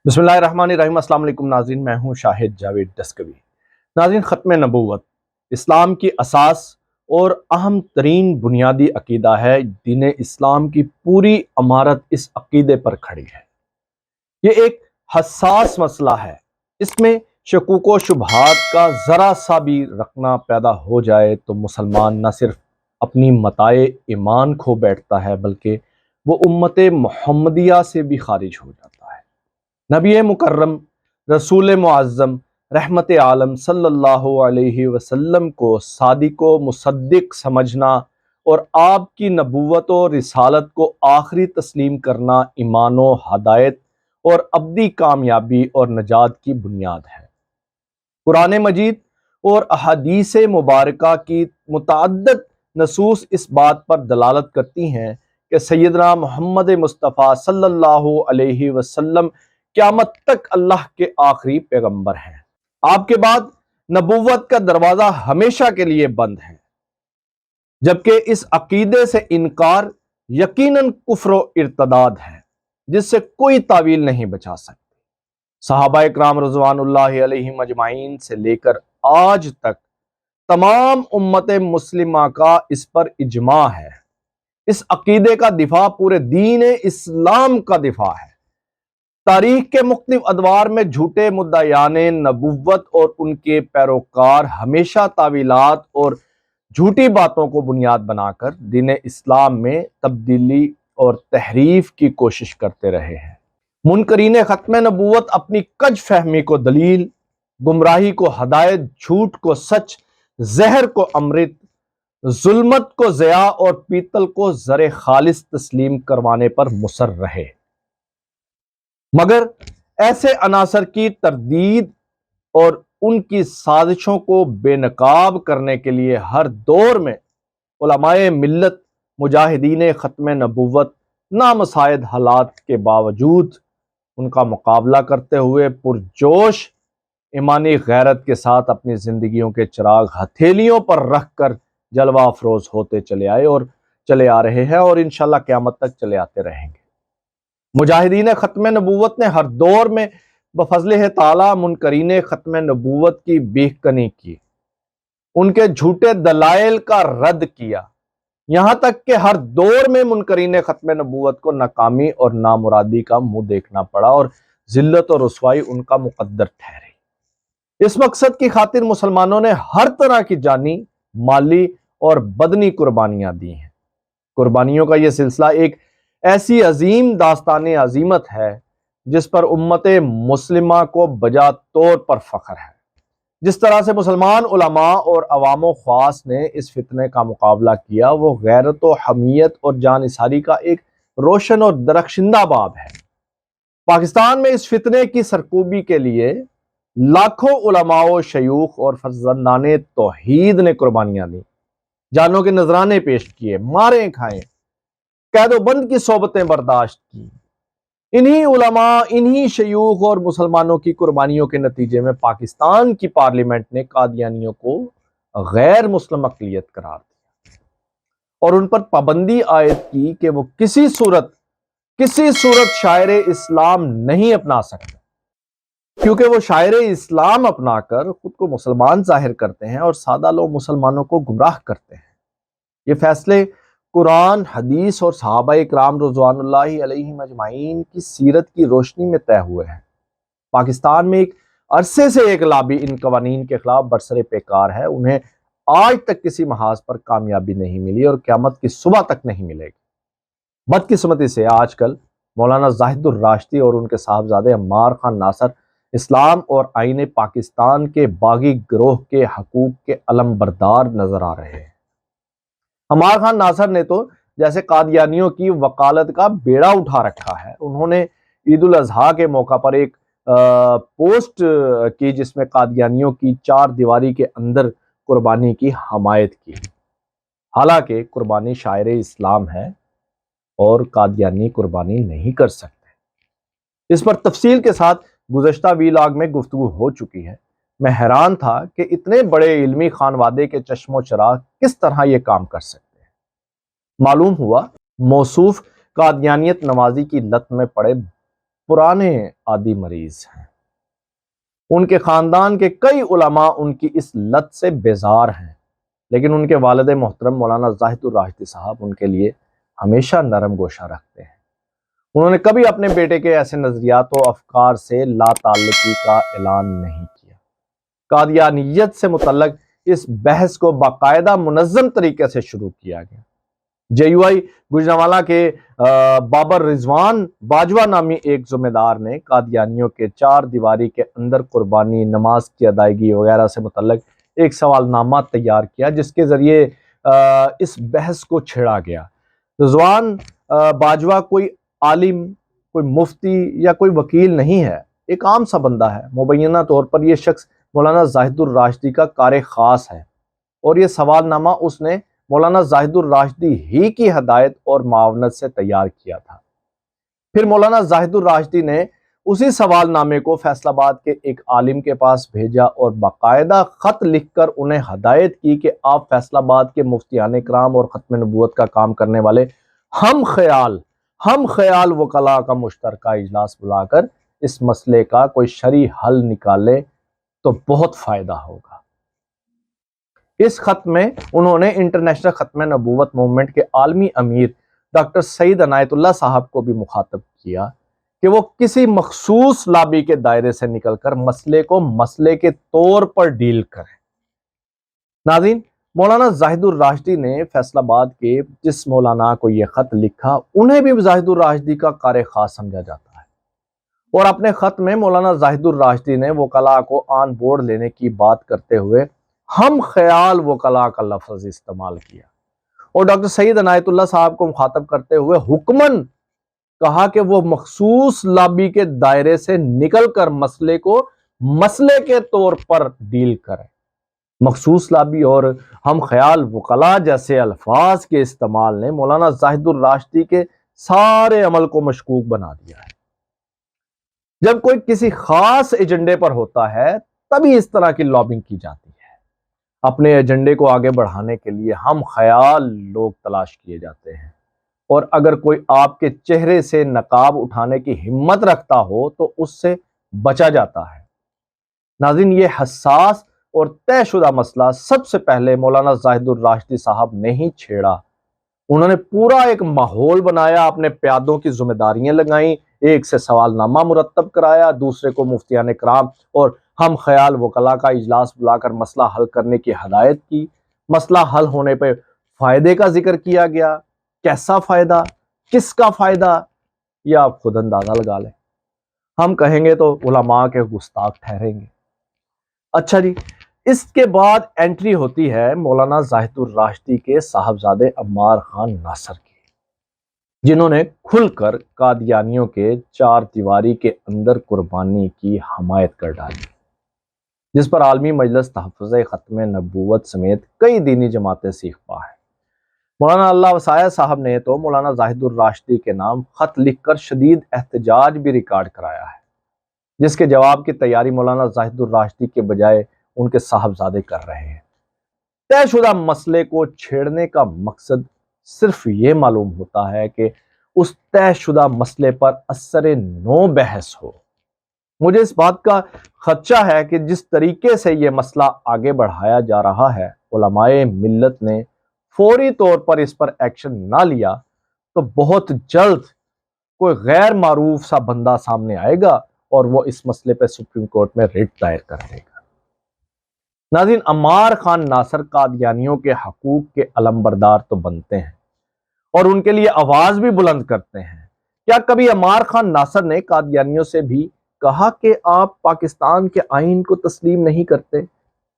بسم اللہ الرحمن الرحیم۔ السلام علیکم ناظرین، میں ہوں شاہد جاوید دستگوی۔ ناظرین، ختم نبوت اسلام کی اساس اور اہم ترین بنیادی عقیدہ ہے۔ دین اسلام کی پوری عمارت اس عقیدے پر کھڑی ہے۔ یہ ایک حساس مسئلہ ہے، اس میں شکوک و شبہات کا ذرا سا بھی رخنہ پیدا ہو جائے تو مسلمان نہ صرف اپنی متاع ایمان کھو بیٹھتا ہے بلکہ وہ امت محمدیہ سے بھی خارج ہو جاتا ہے۔ نبی مکرم رسول معظم رحمت عالم صلی اللہ علیہ وسلم کو صادق و مصدق سمجھنا اور آپ کی نبوت و رسالت کو آخری تسلیم کرنا ایمان و ہدایت اور ابدی کامیابی اور نجات کی بنیاد ہے۔ قرآن مجید اور احادیث مبارکہ کی متعدد نصوص اس بات پر دلالت کرتی ہیں کہ سیدنا محمد مصطفیٰ صلی اللہ علیہ وسلم قیامت تک اللہ کے آخری پیغمبر ہیں۔ آپ کے بعد نبوت کا دروازہ ہمیشہ کے لیے بند ہے، جبکہ اس عقیدے سے انکار یقیناً کفر و ارتداد ہے جس سے کوئی تعویل نہیں بچا سکتی۔ صحابہ اکرام رضوان اللہ علیہم اجمعین سے لے کر آج تک تمام امت مسلمہ کا اس پر اجماع ہے۔ اس عقیدے کا دفاع پورے دین اسلام کا دفاع ہے۔ تاریخ کے مختلف ادوار میں جھوٹے مدعیان نبوت اور ان کے پیروکار ہمیشہ تعویلات اور جھوٹی باتوں کو بنیاد بنا کر دین اسلام میں تبدیلی اور تحریف کی کوشش کرتے رہے ہیں۔ منکرین ختم نبوت اپنی کج فہمی کو دلیل، گمراہی کو ہدایت، جھوٹ کو سچ، زہر کو امرت، ظلمت کو ضیاء اور پیتل کو زر خالص تسلیم کروانے پر مصر رہے، مگر ایسے عناصر کی تردید اور ان کی سازشوں کو بے نقاب کرنے کے لیے ہر دور میں علماء ملت مجاہدین ختم نبوت نامساعد حالات کے باوجود ان کا مقابلہ کرتے ہوئے پرجوش ایمانی غیرت کے ساتھ اپنی زندگیوں کے چراغ ہتھیلیوں پر رکھ کر جلوہ افروز ہوتے چلے آئے اور چلے آ رہے ہیں اور انشاءاللہ قیامت تک چلے آتے رہیں گے۔ مجاہدین ختم نبوت نے ہر دور میں بفضلہ تعالی منکرین ختم نبوت کی بیخ کنی کی، ان کے جھوٹے دلائل کا رد کیا، یہاں تک کہ ہر دور میں منکرین ختم نبوت کو ناکامی اور نامرادی کا منہ دیکھنا پڑا اور ذلت اور رسوائی ان کا مقدر ٹھہری۔ اس مقصد کی خاطر مسلمانوں نے ہر طرح کی جانی، مالی اور بدنی قربانیاں دی ہیں۔ قربانیوں کا یہ سلسلہ ایک ایسی عظیم داستان عظیمت ہے جس پر امت مسلمہ کو بجا طور پر فخر ہے۔ جس طرح سے مسلمان علماء اور عوام و خواص نے اس فتنے کا مقابلہ کیا، وہ غیرت و حمیت اور جانثاری کا ایک روشن اور درخشندہ باب ہے۔ پاکستان میں اس فتنے کی سرکوبی کے لیے لاکھوں علماء و شیوخ اور فرزندان توحید نے قربانیاں دیں، جانوں کے نذرانے پیش کیے، مارے کھائے، قید و بند کی صحبتیں برداشت کی۔ انہی علماء، انہی شیوخ اور مسلمانوں کی قربانیوں کے نتیجے میں پاکستان کی پارلیمنٹ نے قادیانیوں کو غیر مسلم اقلیت قرار دیا اور ان پر پابندی عائد کی کہ وہ کسی صورت شاعر اسلام نہیں اپنا سکتے، کیونکہ وہ شاعر اسلام اپنا کر خود کو مسلمان ظاہر کرتے ہیں اور سادہ لوگ مسلمانوں کو گمراہ کرتے ہیں۔ یہ فیصلے قرآن، حدیث اور صحابہ اکرام رضوان اللہ علیہم اجمعین کی سیرت کی روشنی میں طے ہوئے ہیں۔ پاکستان میں ایک عرصے سے ایک لابی ان قوانین کے خلاف برسر پیکار ہے، انہیں آج تک کسی محاذ پر کامیابی نہیں ملی اور قیامت کی صبح تک نہیں ملے گی۔ بدقسمتی سے آج کل مولانا زاہد الراشدی اور ان کے صاحبزادے عمار خان ناصر اسلام اور آئین پاکستان کے باغی گروہ کے حقوق کے علم بردار نظر آ رہے ہیں۔ عمار خان ناصر نے تو جیسے قادیانیوں کی وکالت کا بیڑا اٹھا رکھا ہے۔ انہوں نے عید الاضحیٰ کے موقع پر ایک پوسٹ کی جس میں قادیانیوں کی چار دیواری کے اندر قربانی کی حمایت کی، حالانکہ قربانی شاعر اسلام ہے اور قادیانی قربانی نہیں کر سکتے۔ اس پر تفصیل کے ساتھ گزشتہ ویلاگ میں گفتگو ہو چکی ہے۔ میں حیران تھا کہ اتنے بڑے علمی خانوادے کے چشم و چراغ کس طرح یہ کام کر سکتے ہیں۔ معلوم ہوا موصوف قادیانیت نوازی کی لت میں پڑے پرانے عادی مریض ہیں۔ ان کے خاندان کے کئی علماء ان کی اس لت سے بیزار ہیں، لیکن ان کے والد محترم مولانا زاہد الراشدی صاحب ان کے لیے ہمیشہ نرم گوشہ رکھتے ہیں۔ انہوں نے کبھی اپنے بیٹے کے ایسے نظریات و افکار سے لا تعلقی کا اعلان نہیں کیا۔ قادیانیت سے متعلق اس بحث کو باقاعدہ منظم طریقے سے شروع کیا گیا۔ JUI گوجرانوالہ کے بابر رضوان باجوہ نامی ایک ذمہ دار نے قادیانیوں کے چار دیواری کے اندر قربانی، نماز کی ادائیگی وغیرہ سے متعلق ایک سوال نامہ تیار کیا، جس کے ذریعے اس بحث کو چھیڑا گیا۔ رضوان باجوہ کوئی عالم، کوئی مفتی یا کوئی وکیل نہیں ہے، ایک عام سا بندہ ہے۔ مبینہ طور پر یہ شخص مولانا زاہد الراشدی کا کار خاص ہے، اور یہ سوال نامہ اس نے مولانا زاہد الراشدی ہی کی ہدایت اور معاونت سے تیار کیا تھا۔ پھر مولانا زاہد الراشدی نے اسی سوال نامے کو فیصل آباد کے ایک عالم کے پاس بھیجا اور باقاعدہ خط لکھ کر انہیں ہدایت کی کہ آپ فیصل آباد کے مفتیان کرام اور ختم نبوت کا کام کرنے والے ہم خیال وکلاء کا مشترکہ اجلاس بلا کر اس مسئلے کا کوئی شرعی حل نکالے تو بہت فائدہ ہوگا۔ اس خط میں انہوں نے انٹرنیشنل ختم نبوت موومنٹ کے عالمی امیر ڈاکٹر سعید عنایت اللہ صاحب کو بھی مخاطب کیا کہ وہ کسی مخصوص لابی کے دائرے سے نکل کر مسئلے کو مسئلے کے طور پر ڈیل کریں۔ ناظرین، مولانا زاہد الراشدی نے فیصل آباد کے جس مولانا کو یہ خط لکھا، انہیں بھی زاہد الراشدی کا کار خاص سمجھا جاتا ہے، اور اپنے خط میں مولانا زاہد الراشدی نے وکلاء کو آن بورڈ لینے کی بات کرتے ہوئے ہم خیال وکلاء کا لفظ استعمال کیا، اور ڈاکٹر سعید عنایت اللہ صاحب کو مخاطب کرتے ہوئے حکماً کہا کہ وہ مخصوص لابی کے دائرے سے نکل کر مسئلے کو مسئلے کے طور پر ڈیل کریں۔ مخصوص لابی اور ہم خیال وکلاء جیسے الفاظ کے استعمال نے مولانا زاہد الراشدی کے سارے عمل کو مشکوک بنا دیا ہے۔ جب کوئی کسی خاص ایجنڈے پر ہوتا ہے تبھی اس طرح کی لابنگ کی جاتی ہے۔ اپنے ایجنڈے کو آگے بڑھانے کے لیے ہم خیال لوگ تلاش کیے جاتے ہیں، اور اگر کوئی آپ کے چہرے سے نقاب اٹھانے کی ہمت رکھتا ہو تو اس سے بچا جاتا ہے۔ ناظرین، یہ حساس اور طے شدہ مسئلہ سب سے پہلے مولانا زاہد الراشدی صاحب نے ہی چھیڑا۔ انہوں نے پورا ایک ماحول بنایا، اپنے پیادوں کی ذمہ داریاں لگائیں، ایک سے سوال نامہ مرتب کرایا، دوسرے کو مفتیان کرام اور ہم خیال وکلاء کا اجلاس بلا کر مسئلہ حل کرنے کی ہدایت کی۔ مسئلہ حل ہونے پہ فائدے کا ذکر کیا گیا، کیسا فائدہ، کس کا فائدہ، یہ آپ خود اندازہ لگا لیں۔ ہم کہیں گے تو علماء کے گستاخ ٹھہریں گے۔ اچھا جی، اس کے بعد انٹری ہوتی ہے مولانا زاہد الراشدی کے صاحبزادے عمار خان ناصر کی، جنہوں نے کھل کر قادیانیوں کے چار دیواری کے اندر قربانی کی حمایت کر ڈالی، جس پر عالمی مجلس تحفظ ختم نبوت سمیت کئی دینی جماعتیں سیخ پا ہیں۔ مولانا اللہ وسائع صاحب نے تو مولانا زاہد الراشدی کے نام خط لکھ کر شدید احتجاج بھی ریکارڈ کرایا ہے، جس کے جواب کی تیاری مولانا زاہد الراشدی کے بجائے ان کے صاحبزادے کر رہے ہیں۔ طے شدہ مسئلے کو چھیڑنے کا مقصد صرف یہ معلوم ہوتا ہے کہ اس طے شدہ مسئلے پر اثر نو بحث ہو۔ مجھے اس بات کا خدشہ ہے کہ جس طریقے سے یہ مسئلہ آگے بڑھایا جا رہا ہے، علماء ملت نے فوری طور پر اس پر ایکشن نہ لیا تو بہت جلد کوئی غیر معروف سا بندہ سامنے آئے گا اور وہ اس مسئلے پہ سپریم کورٹ میں ریٹ دائر کر دے گا۔ ناظرین، عمار خان ناصر قادیانیوں کے حقوق کے علمبردار تو بنتے ہیں اور ان کے لیے آواز بھی بلند کرتے ہیں۔ کیا کبھی عمار خان ناصر نے قادیانیوں سے بھی کہا کہ آپ پاکستان کے آئین کو تسلیم نہیں کرتے؟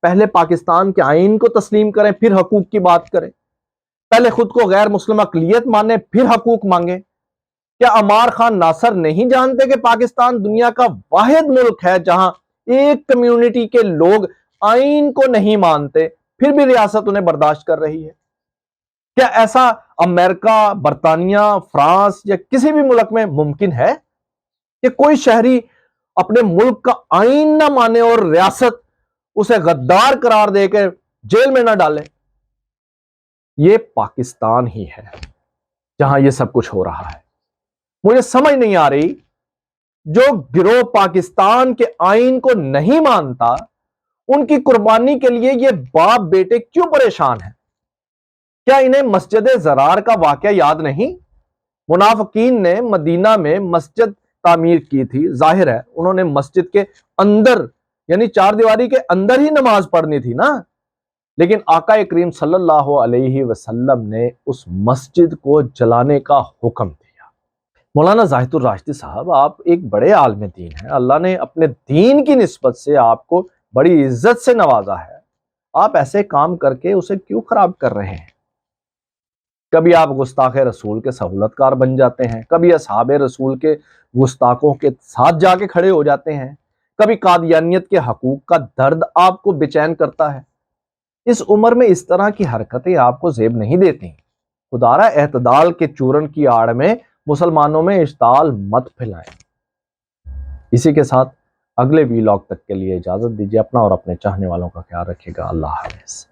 پہلے پاکستان کے آئین کو تسلیم کریں پھر حقوق کی بات کریں، پہلے خود کو غیر مسلم اقلیت مانیں پھر حقوق مانگیں۔ کیا عمار خان ناصر نہیں جانتے کہ پاکستان دنیا کا واحد ملک ہے جہاں ایک کمیونٹی کے لوگ آئین کو نہیں مانتے پھر بھی ریاست انہیں برداشت کر رہی ہے؟ کیا ایسا امریکہ، برطانیہ، فرانس یا کسی بھی ملک میں ممکن ہے کہ کوئی شہری اپنے ملک کا آئین نہ مانے اور ریاست اسے غدار قرار دے کے جیل میں نہ ڈالے؟ یہ پاکستان ہی ہے جہاں یہ سب کچھ ہو رہا ہے۔ مجھے سمجھ نہیں آ رہی جو گروہ پاکستان کے آئین کو نہیں مانتا، ان کی قربانی کے لیے یہ باپ بیٹے کیوں پریشان ہیں؟ کیا انہیں مسجد زرار کا واقعہ یاد نہیں؟ منافقین نے مدینہ میں مسجد تعمیر کی تھی، ظاہر ہے انہوں نے مسجد کے اندر یعنی چار دیواری کے اندر ہی نماز پڑھنی تھی نا، لیکن آقا کریم صلی اللہ علیہ وسلم نے اس مسجد کو جلانے کا حکم دیا۔ مولانا زاہد الراشدی صاحب، آپ ایک بڑے عالم دین ہیں، اللہ نے اپنے دین کی نسبت سے آپ کو بڑی عزت سے نوازا ہے، آپ ایسے کام کر کے اسے کیوں خراب کر رہے ہیں؟ کبھی آپ گستاخ رسول کے سہولت کار بن جاتے ہیں، کبھی اصحاب رسول کے گستاخوں کے ساتھ جا کے کھڑے ہو جاتے ہیں، کبھی قادیانیت کے حقوق کا درد آپ کو بے چین کرتا ہے۔ اس عمر میں اس طرح کی حرکتیں آپ کو زیب نہیں دیتی۔ خدارا اعتدال کے چورن کی آڑ میں مسلمانوں میں اشتعال مت پھیلائیں۔ اسی کے ساتھ اگلے ویلاگ تک کے لیے اجازت دیجیے، اپنا اور اپنے چاہنے والوں کا خیال رکھیے گا۔ اللہ حافظ۔